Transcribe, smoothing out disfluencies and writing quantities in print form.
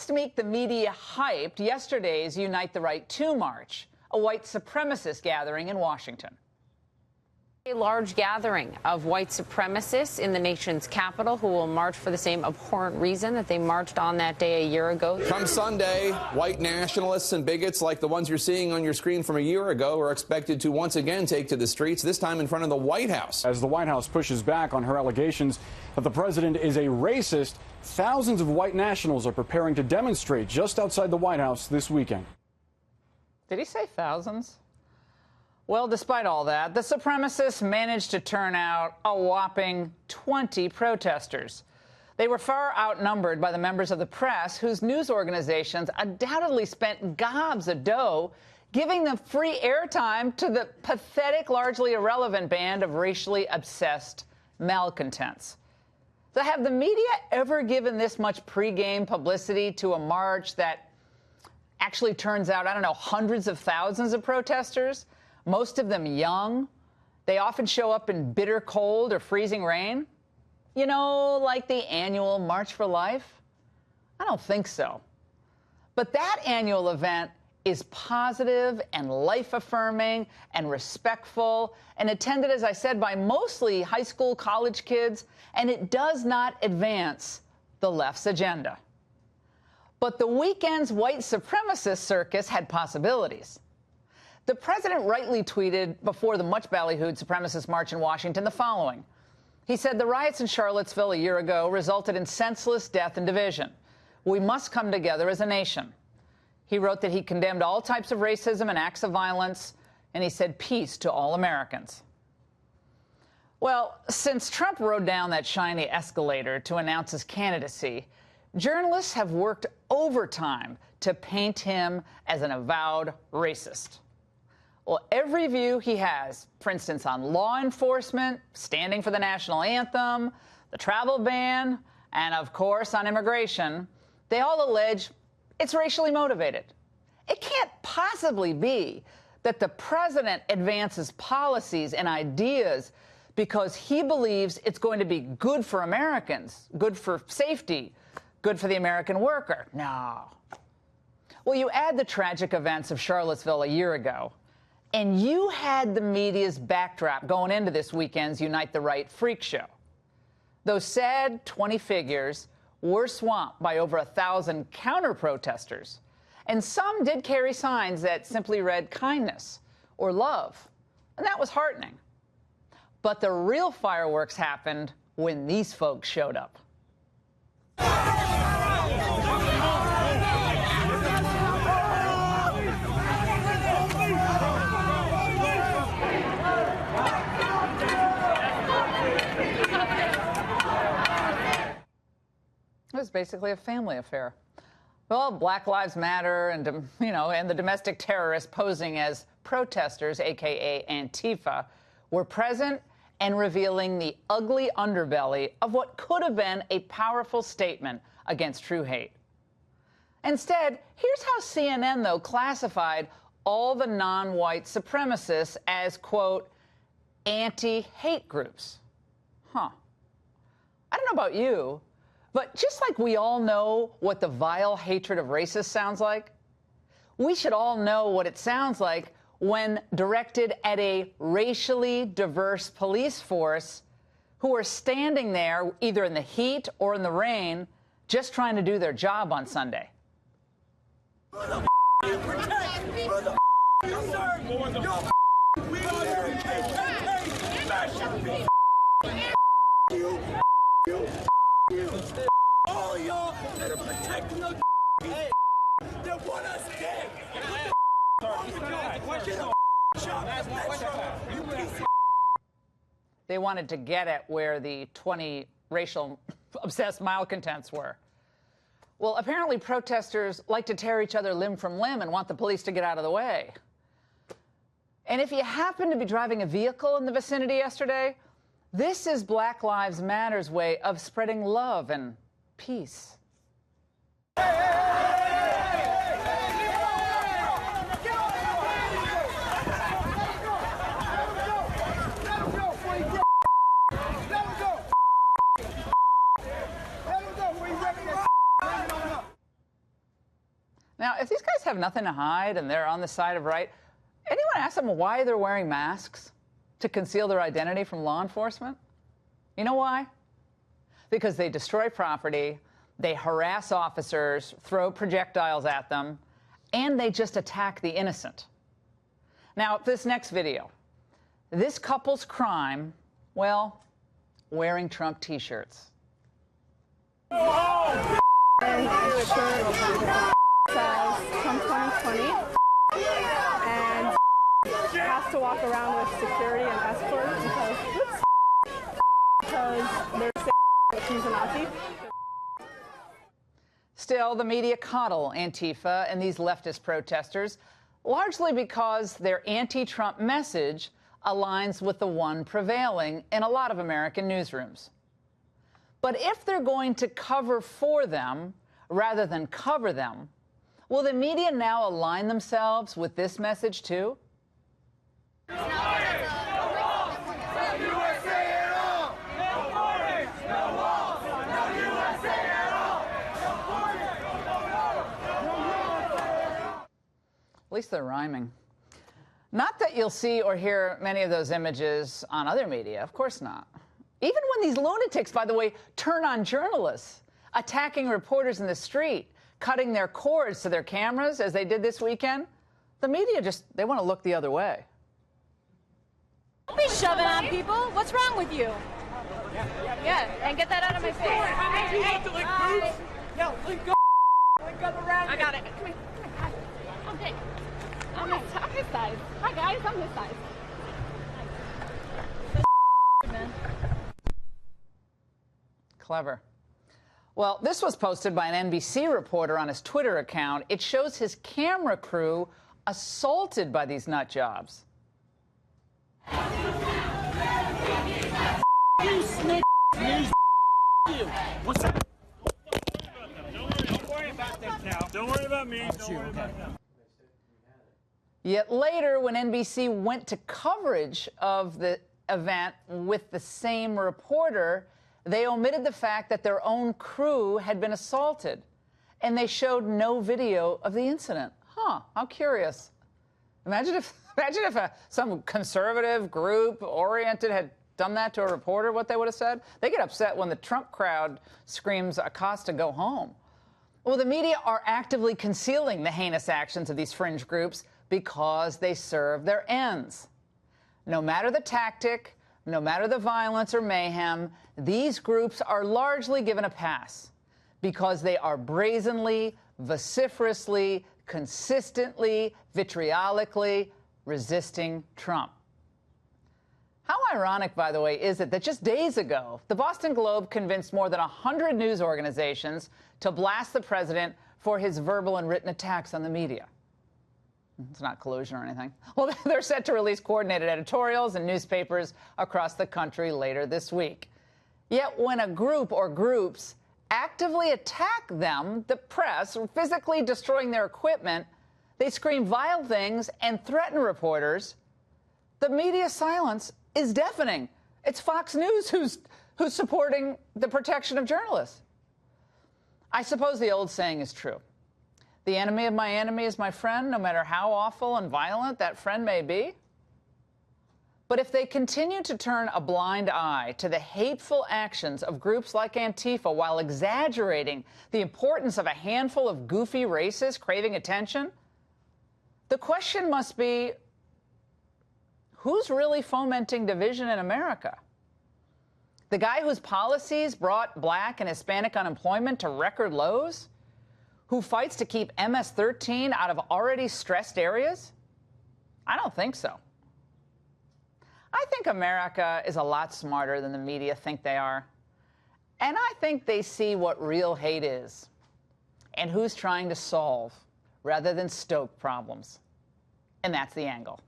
just make the media hyped yesterday's Unite the Right 2 march, a white supremacist gathering in Washington. A large gathering of white supremacists in the nation's capital who will march for the same abhorrent reason that they marched on that day a year ago. Come Sunday, white nationalists and bigots like the ones you're seeing on your screen from a year ago are expected to once again take to the streets, this time in front of the White House. As the White House pushes back on her allegations that the president is a racist, thousands of white nationals are preparing to demonstrate just outside the White House this weekend. Did he say thousands? Well, despite all that, the supremacists managed to turn out a whopping 20 protesters. They were far outnumbered by the members of the press, whose news organizations undoubtedly spent gobs of dough giving them free airtime to the pathetic, largely irrelevant band of racially obsessed malcontents. So have the media ever given this much pregame publicity to a march that actually turns out, I don't know, hundreds of thousands of protesters? Most of them young. They often show up in bitter cold or freezing rain. You know, like the annual March for Life? I don't think so. But that annual event is positive and life-affirming and respectful and attended, as I said, by mostly high school, college kids, and it does not advance the left's agenda. But the weekend's white supremacist circus had possibilities. The president rightly tweeted before the much ballyhooed supremacist march in Washington the following. He said the riots in Charlottesville a year ago resulted in senseless death and division. We must come together as a nation. He wrote that he condemned all types of racism and acts of violence, and he said peace to all Americans. Well, since Trump rode down that shiny escalator to announce his candidacy, journalists have worked overtime to paint him as an avowed racist. Well, every view he has, for instance, on law enforcement, standing for the national anthem, the travel ban, and, of course, on immigration, they all allege it's racially motivated. It can't possibly be that the president advances policies and ideas because he believes it's going to be good for Americans, good for safety, good for the American worker. No. Well, you add the tragic events of Charlottesville a year ago, and you had the media's backdrop going into this weekend's Unite the Right freak show. Those sad 20 figures were swamped by over 1,000 counter-protesters, and some did carry signs that simply read kindness or love, and that was heartening. But the real fireworks happened when these folks showed up. It was basically a family affair. Well, Black Lives Matter and, and the domestic terrorists posing as protesters, a.k.a. Antifa, were present and revealing the ugly underbelly of what could have been a powerful statement against true hate. Instead, here's how CNN, though, classified all the non-white supremacists as, quote, anti-hate groups. I don't know about you, but just like we all know what the vile hatred of racists sounds like, we should all know what it sounds like when directed at a racially diverse police force who are standing there either in the heat or in the rain just trying to do their job on Sunday. All y'all that are protecting the they want us dead. They wanted to get at where the 20 racial obsessed malcontents were. Well, apparently protesters like to tear each other limb from limb and want the police to get out of the way. And if you happen to be driving a vehicle in the vicinity yesterday, this is Black Lives Matter's way of spreading love and peace. Now, if these guys have nothing to hide and they're on the side of right, anyone ask them why they're wearing masks? To conceal their identity from law enforcement? You know why? Because they destroy property, they harass officers, throw projectiles at them, and they just attack the innocent. Now, this next video, this couple's crime, well, wearing Trump T-shirts. Says Trump 2020 and has to walk around with security and escorts because they're saying he's a Nazi. Still, the media coddle Antifa and these leftist protesters, largely because their anti-Trump message aligns with the one prevailing in a lot of American newsrooms. But if they're going to cover for them rather than cover them, will the media now align themselves with this message too? At least they're rhyming. Not that you'll see or hear many of those images on other media, of course not. Even when these lunatics, by the way, turn on journalists, attacking reporters in the street, cutting their cords to their cameras, as they did this weekend, the media they want to look the other way. Don't be shoving on people. What's wrong with you? Yeah, and get that out of my face. I got it. Come here. Okay. I'm his size. Hi, guys. I'm his size. Clever. Well, this was posted by an NBC reporter on his Twitter account. It shows his camera crew assaulted by these nut jobs. What's up? Don't worry about this now. Don't worry about me. Don't worry about them. Yet later, when NBC went to coverage of the event with the same reporter, they omitted the fact that their own crew had been assaulted, and they showed no video of the incident. Huh, how curious. Imagine if some conservative group oriented had done that to a reporter, what they would have said. They get upset when the Trump crowd screams, Acosta, go home. Well, the media are actively concealing the heinous actions of these fringe groups because they serve their ends. No matter the tactic, no matter the violence or mayhem, these groups are largely given a pass because they are brazenly, vociferously, consistently, vitriolically resisting Trump. How ironic, by the way, is it that just days ago, the Boston Globe convinced more than 100 news organizations to blast the president for his verbal and written attacks on the media? It's not collusion or anything. Well, they're set to release coordinated editorials in newspapers across the country later this week. Yet when a group or groups actively attack them, the press, physically destroying their equipment, they scream vile things and threaten reporters, the media silence is deafening. It's Fox News who's supporting the protection of journalists. I suppose the old saying is true. The enemy of my enemy is my friend, no matter how awful and violent that friend may be. But if they continue to turn a blind eye to the hateful actions of groups like Antifa while exaggerating the importance of a handful of goofy racists craving attention, the question must be, who's really fomenting division in America? The guy whose policies brought Black and Hispanic unemployment to record lows? Who fights to keep MS-13 out of already stressed areas? I don't think so. I think America is a lot smarter than the media think they are. And I think they see what real hate is and who's trying to solve rather than stoke problems. And that's the angle.